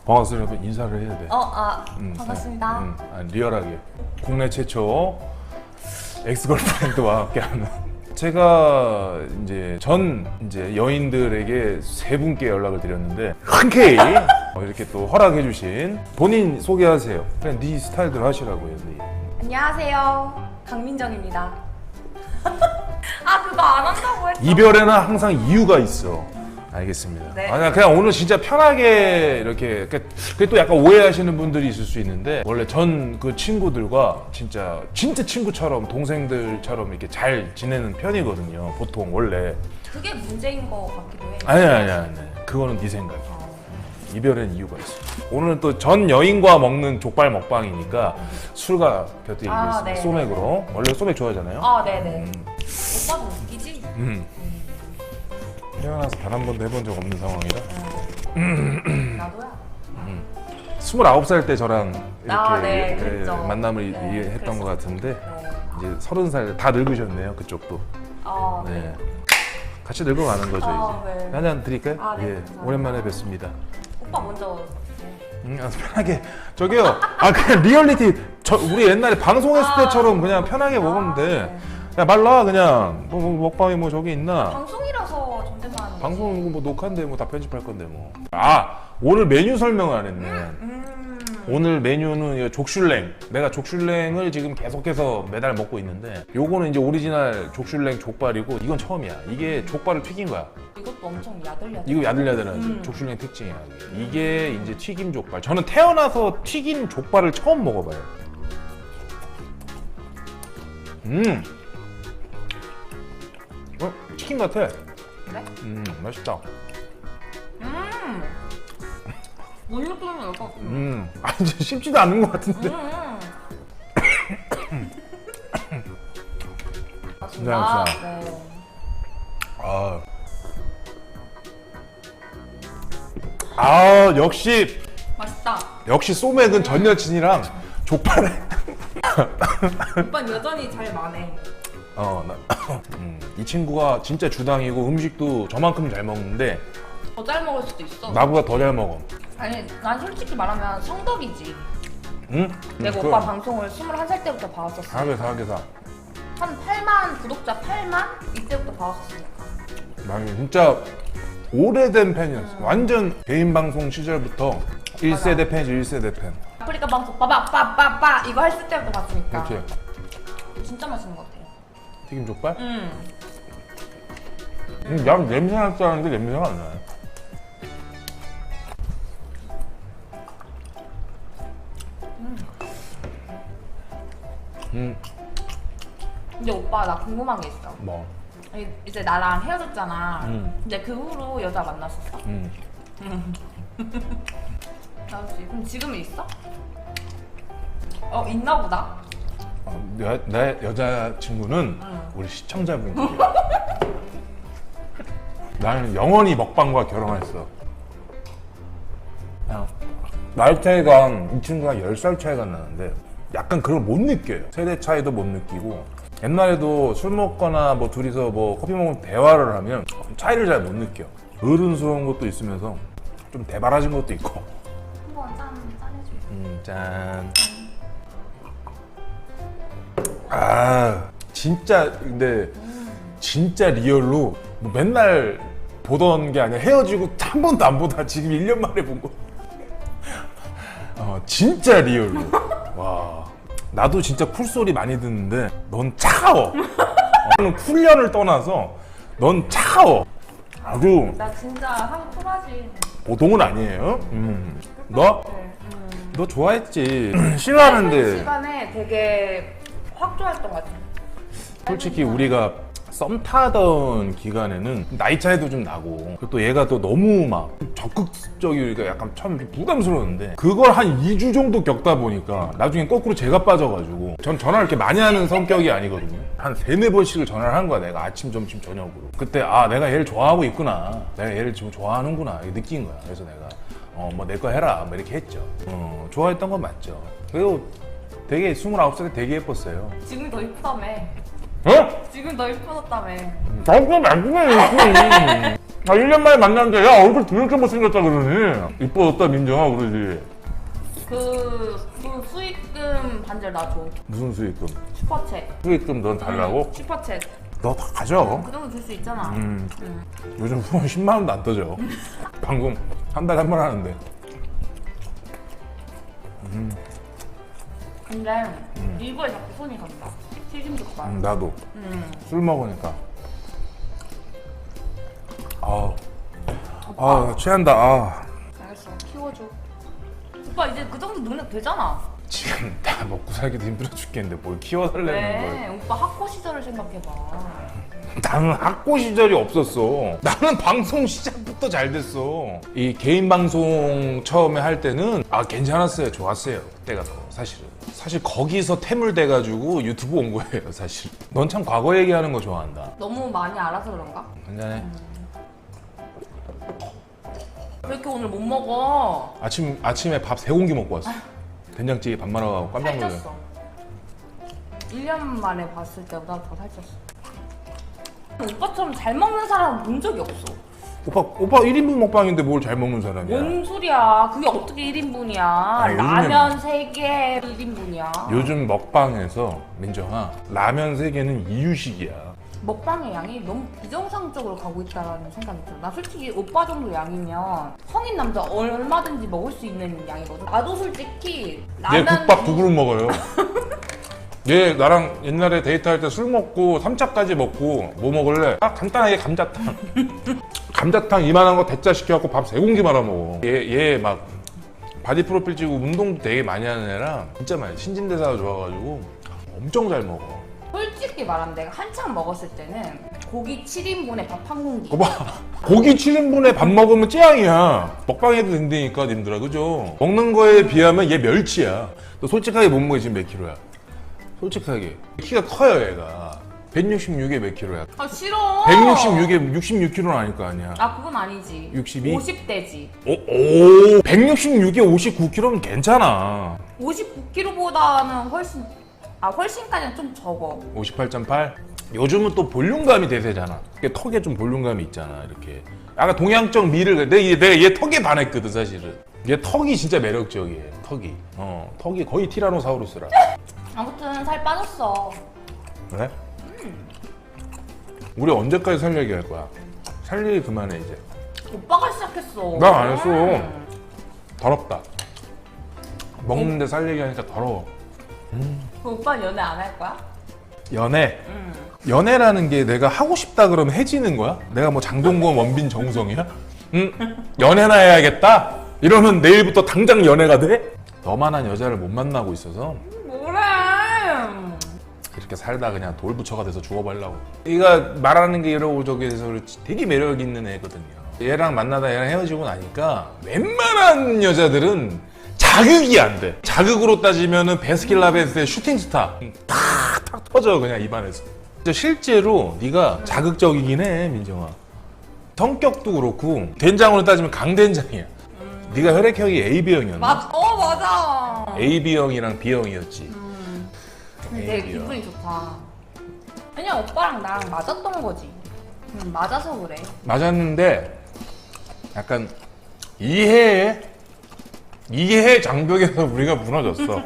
반갑습니다. 인사를 해야 돼. 반갑습니다. 리얼하게. 국내 최초 엑스걸프렌드와 함께하는. 제가 이제 여인들에게 세 분께 연락을 드렸는데 흔쾌히 이렇게 또 허락해주신 본인 소개하세요. 그냥 네 스타일대로 하시라고요. 네. 안녕하세요. 강민정입니다. 그거 안 한다고 했죠? 이별에는 항상 이유가 있어. 알겠습니다. 네. 그냥 오늘 진짜 편하게 이렇게 그게 또 약간 오해하시는 분들이 있을 수 있는데 원래 전 그 친구들과 진짜 친구처럼 동생들처럼 이렇게 잘 지내는 편이거든요. 보통 원래. 그게 문제인 것 같기도 해요. 아니. 그거는 네 생각. 이별엔 이유가 있어. 오늘은 또 전 여인과 먹는 족발 먹방이니까 술과 곁들이겠습니다. 네. 소맥으로. 원래 소맥 좋아하잖아요. 네네. 오빠도 웃기지? 태어나서 단 한 번도 해본 적 없는 상황이라. 나도야. 29살 때 저랑 이렇게 네, 그랬죠. 만남을 네, 했던 그랬어요. 것 같은데 네. 이제 30살 다 늙으셨네요. 그쪽도. 네. 같이 늙어가는 거죠 이제. 네. 한잔 드릴까요? 네, 예. 감사합니다. 오랜만에 뵙습니다. 오빠 먼저. 편하게. 저기요. 그냥 리얼리티. 우리 옛날에 방송했을 때처럼 그냥 편하게 먹으면 돼. 네. 야 말라 그냥. 먹방이 뭐 저기 있나? 방송이라서 존댓말. 방송 이거 뭐 녹화인데 뭐 다 편집할 건데 뭐. 오늘 메뉴 설명을 안 했네. 오늘 메뉴는 이거 족슐랭. 내가 족슐랭을 지금 계속해서 매달 먹고 있는데 요거는 이제 오리지널 족슐랭 족발이고 이건 처음이야. 이게 족발을 튀긴 거야. 이것도 엄청 야들야들. 이거 야들야들하지. 족슐랭 특징이야. 이게 이제 튀김 족발. 저는 태어나서 튀긴 족발을 처음 먹어봐요. 치킨 같아. 그래? 맛있다. 못 느끼면 열것 같아. 이제 쉽지도 않은 것 같은데. 맞습니다. 네. 네. 역시 맛있다. 소맥은 전 여친이랑 족발에. 오빠는 여전히 잘 마네. 이 친구가 진짜 주당이고 음식도 저만큼 잘 먹는데 더 잘 먹을 수도 있어. 나보다 더 잘 먹어. 아니, 난 솔직히 말하면 성덕이지. 응? 내가 오빠 방송을 21살 때부터 봐왔었어. 사게 한 8만 구독자 8만? 이때부터 봐왔었으니까. 나 진짜 오래된 팬이었어. 완전 개인 방송 시절부터 1세대 팬이지. 1세대 팬. 아프리카 방송 빠바빠빠빠 이거 했을 때부터 봤으니까. 그렇지. 진짜 맛있는 것 같아요. 튀김 족발? 음. 난 냄새 날 줄 알았는데 냄새가 안 나요. 근데 오빠 나 궁금한 게 있어. 뭐? 이제 나랑 헤어졌잖아. 근데 그 후로 여자 만났었어? 나 혹시 그럼 지금은 있어? 있나 보다. 내 여자친구는 우리 시청자분께 나는 영원히 먹방과 결혼했어. 나이 차이가 이 친구가 10살 차이가 나는데 약간 그걸 못 느껴요. 세대 차이도 못 느끼고 옛날에도 술 먹거나 뭐 둘이서 뭐 커피 먹으면 대화를 하면 차이를 잘 못 느껴. 어른스러운 것도 있으면서 좀 대바라진 것도 있고. 한번 짠해줘. 짠. 진짜 근데 진짜 리얼로 뭐 맨날 보던 게 아니라 헤어지고 한 번도 안 보다 지금 1년 만에 본 거. 진짜 리얼로. 와. 나도 진짜 쿨소리 많이 듣는데 넌 차가워. 너는 쿨년을 떠나서 넌 차가워. 아주 나 진짜 한 쿨하지. 보통은 아니에요. 너 좋아했지. 싫어하는데. 시간에 되게 확 좋아했던 것 같아. 솔직히 우리가 썸 타던 기간에는 나이 차이도 좀 나고 또 얘가 또 너무 막 적극적이니까 약간 참 부담스러웠는데 그걸 한 2주 정도 겪다 보니까 나중에 거꾸로 제가 빠져가지고 전 전화를 이렇게 많이 하는 성격이 아니거든요. 한 3-4번씩을 전화를 한 거야. 내가 아침, 점심, 저녁으로. 그때 내가 얘를 좋아하고 있구나. 내가 얘를 좀 좋아하는구나. 이렇게 느낀 거야. 그래서 내가 뭐 내 거 해라 뭐 이렇게 했죠. 좋아했던 건 맞죠. 그리고 되게 29살에 되게 예뻤어요. 지금 더 이쁘다며. 어? 지금 더 이뻐졌다며. 나도 나중에 있지. 1년 만에 만났는데 야 얼굴 더럽게 못생겼다 그러니. 이뻐졌다 민정아 그러지. 그 수익금 반절 놔줘. 무슨 수익금? 슈퍼챗. 수익금 넌 달라고? 슈퍼챗. 너 다 가져. 그 정도 줄 수 있잖아. 요즘 후원 10만 원도 안 떠져. 방금 한 달에 한 번 하는데. 근데 이거에 자꾸 손이 간다. 튀김족발. 나도 술 먹으니까. 나 취한다. 알겠어. 키워줘. 오빠 이제 그 정도 능력 되잖아. 지금 다 먹고 살기도 힘들어 죽겠는데 뭘 키워달라는 왜? 걸. 오빠 학교 시절을 생각해봐. 나는 학고 시절이 없었어. 나는 방송 시작부터 잘 됐어. 이 개인 방송 처음에 할 때는 괜찮았어요. 좋았어요. 그때가 더 사실은. 사실 거기서 태물돼가지고 유튜브 온 거예요. 사실. 넌 참 과거 얘기하는 거 좋아한다. 너무 많이 알아서 그런가? 괜찮아. 왜 이렇게 오늘 못 먹어? 아침에 밥 3공기 먹고 왔어. 된장찌개 밥 말아가고 깜짝 놀랐어. 살쪘어. 1년 만에 봤을 때보다 더 살쪘어. 오빠처럼 잘 먹는 사람 본 적이 없어. 오빠 1인분 먹방인데 뭘 잘 먹는 사람이야? 뭔 소리야? 그게 어떻게 1인분이야? 라면 3개 1인분이야. 요즘 먹방에서 민정아 라면 3개는 이유식이야. 먹방의 양이 너무 비정상적으로 가고 있다는 생각이 들어. 나 솔직히 오빠 정도 양이면 성인 남자 얼마든지 먹을 수 있는 양이거든. 나도 솔직히 얘 라면 국밥 2그릇 먹어요. 얘 나랑 옛날에 데이트할 때 술 먹고 3차까지 먹고 뭐 먹을래? 간단하게 감자탕. 감자탕 이만한 거 대짜 시켜갖고 밥 3공기 말아 먹어. 얘 막 바디 프로필 찍고 운동도 되게 많이 하는 애라 진짜 많이 신진대사가 좋아가지고 엄청 잘 먹어. 솔직히 말하면 내가 한창 먹었을 때는 고기 7인분에 밥 한 공기. 거봐 고기 7인분에 밥 먹으면 찌양이야. 먹방해도 된다니까 님들아 그죠? 먹는 거에 비하면 얘 멸치야. 너 솔직하게 몸무게 지금 몇 킬로야? 솔직하게 키가 커요 얘가. 166에 몇 킬로야? 아 싫어. 166에 66킬로는 아닐 거 아니야. 그건 아니지. 62? 50대지. 오 166에 59킬로면 괜찮아. 59kg보다는 훨씬까지는 좀 적어. 58.8? 요즘은 또 볼륨감이 대세잖아. 이게 턱에 좀 볼륨감이 있잖아 이렇게. 약간 동양적 미를 내가 얘 턱에 반했거든 사실은. 얘 턱이 진짜 매력적이에요. 턱이 거의 티라노사우루스라. 아무튼 살 빠졌어. 그래? 우리 언제까지 살 얘기할 거야? 살 얘기 그만해 이제. 오빠가 시작했어. 나 안 했어. 더럽다. 먹는데 살 얘기하니까 더러워. 그럼 오빠 연애 안 할 거야? 연애. 연애라는 게 내가 하고 싶다 그러면 해지는 거야? 내가 뭐 장동건, 원빈, 정우성이야? 응? 연애나 해야겠다? 이러면 내일부터 당장 연애가 돼? 너만한 여자를 못 만나고 있어서 뭐래? 이렇게 살다 그냥 돌부처가 돼서 죽어버리려고. 얘가 말하는 게 이러고 저기 해서 그렇지 되게 매력 있는 애거든요. 얘랑 만나다 얘랑 헤어지고 나니까 웬만한 여자들은 자극이 안 돼. 자극으로 따지면은 베스킨라빈스의 슈팅스타 탁 터져 그냥 입안에서. 실제로 네가 자극적이긴 해 민정아. 성격도 그렇고 된장으로 따지면 강된장이야. 네가 혈액형이 AB형이었나? 맞아. AB형이랑 B형이었지. 근데 되게 기분이 좋다. 그냥 오빠랑 나랑 맞았던 거지. 맞아서 그래. 맞았는데 약간 이해의 장벽에서 우리가 무너졌어.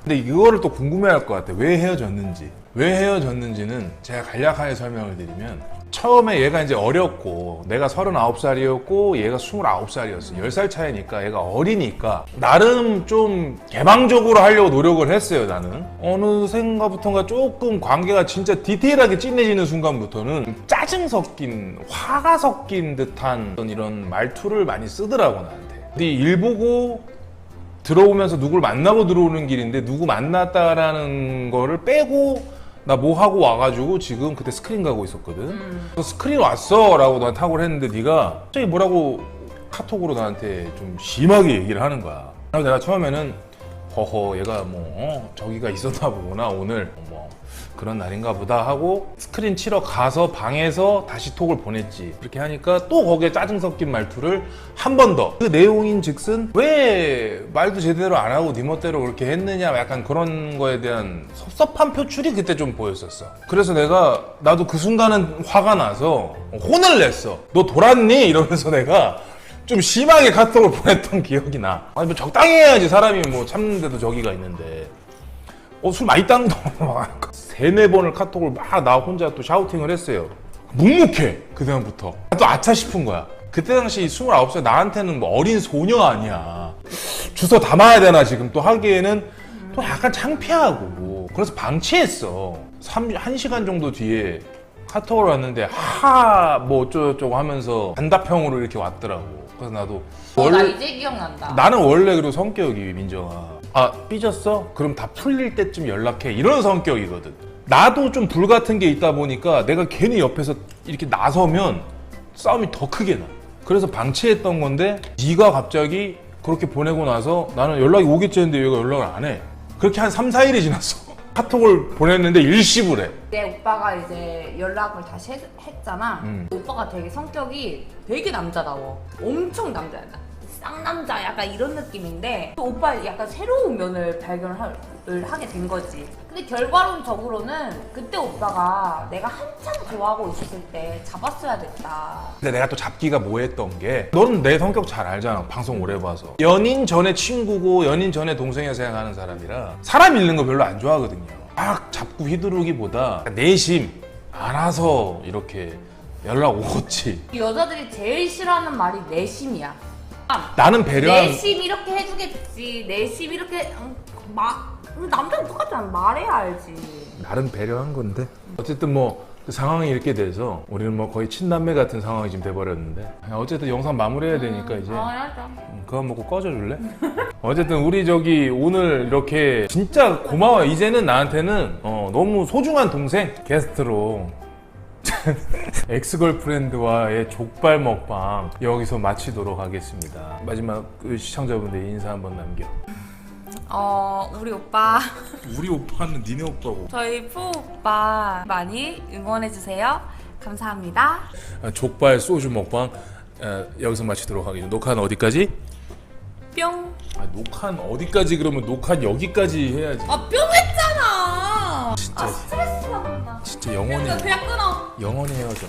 근데 이거를 또 궁금해할 것 같아. 왜 헤어졌는지. 왜 헤어졌는지는 제가 간략하게 설명을 드리면 처음에 얘가 이제 어렸고 내가 39살이었고 얘가 29살이었어. 10살 차이니까 얘가 어리니까 나름 좀 개방적으로 하려고 노력을 했어요. 나는 어느샌가부터가 조금 관계가 진짜 디테일하게 진해지는 순간부터는 짜증 섞인 화가 섞인 듯한 이런 말투를 많이 쓰더라고 나한테. 근데 일 보고 들어오면서 누굴 만나고 들어오는 길인데 누구 만났다라는 거를 빼고 나 뭐 하고 와가지고 지금 그때 스크린 가고 있었거든. 그래서 스크린 왔어 라고 나한테 하고 했는데 네가 갑자기 뭐라고 카톡으로 나한테 좀 심하게 얘기를 하는 거야. 그래서 내가 처음에는 허허 얘가 뭐 저기가 있었나 보구나 오늘 뭐 그런 날인가 보다 하고 스크린 치러 가서 방에서 다시 톡을 보냈지. 그렇게 하니까 또 거기에 짜증 섞인 말투를 한 번 더. 그 내용인 즉슨 왜 말도 제대로 안 하고 네 멋대로 그렇게 했느냐, 약간 그런 거에 대한 섭섭한 표출이 그때 좀 보였었어. 그래서 나도 그 순간은 화가 나서 혼을 냈어. 너 돌았니? 이러면서 내가 좀 심하게 카톡을 보냈던 기억이 나. 아니 뭐 적당히 해야지, 사람이 뭐 참는데도 저기가 있는데. 술 많이 딴 거 막 3-4번을 카톡을 막 나 혼자 또 샤우팅을 했어요. 묵묵해, 그 다음부터. 또 아차 싶은 거야. 그때 당시 29살 나한테는 뭐 어린 소녀 아니야. 주워 담아야 되나 지금 또 하기에는 또 약간 창피하고. 그래서 방치했어. 1시간 정도 뒤에 카톡을 왔는데 뭐 어쩌고저쩌고 하면서 단답형으로 이렇게 왔더라고. 그래서 나도 나 이제 기억난다. 나는 원래 그리고 성격이, 민정아, 삐졌어? 그럼 다 풀릴 때쯤 연락해, 이런 성격이거든. 나도 좀 불같은 게 있다 보니까 내가 괜히 옆에서 이렇게 나서면 싸움이 더 크게 나. 그래서 방치했던 건데 네가 갑자기 그렇게 보내고 나서 나는 연락이 오겠지 했는데 얘가 연락을 안 해. 그렇게 한 3-4일이 지났어. 카톡을 보냈는데 일십을 해. 내 오빠가 이제 연락을 다시 했잖아. 오빠가 되게 성격이 되게 남자다워. 엄청 남자야. 쌍남자 약간 이런 느낌인데 또 오빠 약간 새로운 면을 발견을 하게 된 거지. 근데 결과론적으로는 그때 오빠가 내가 한참 좋아하고 있었을 때 잡았어야 됐다. 근데 내가 또 잡기가 뭐했던 게, 너는 내 성격 잘 알잖아, 방송 오래 봐서. 연인 전에 친구고 연인 전에 동생이라 생각하는 사람이라 사람 잃는 거 별로 안 좋아하거든요. 막 잡고 휘두르기보다 내심 알아서 이렇게 연락 오겠지. 여자들이 제일 싫어하는 말이 내심이야. 나는 배려한, 내심 이렇게 해주겠지. 내심 이렇게 남자는 똑같잖아. 말해야 알지. 나름 배려한 건데 어쨌든 뭐 그 상황이 이렇게 돼서 우리는 뭐 거의 친남매 같은 상황이 지금 돼버렸는데, 어쨌든 영상 마무리해야 되니까 이제 알았어. 그거 먹고 꺼져줄래? 어쨌든 우리 저기 오늘 이렇게 진짜 고마워. 이제는 나한테는 너무 소중한 동생 게스트로 엑스걸프렌드와의 족발 먹방 여기서 마치도록 하겠습니다. 마지막 시청자분들 인사 한번 남겨. 우리 오빠 우리 오빠는 니네 오빠고. 저희 푸 오빠 많이 응원해주세요. 감사합니다. 족발 소주 먹방 여기서 마치도록 하겠습니다. 녹화는 어디까지? 뿅. 녹화는 어디까지? 그러면 녹화는 여기까지 해야지. 뿅 했잖아. 진짜 스트레스 받는다. 진짜 영원히 그냥 끊어. 영원히 헤어져.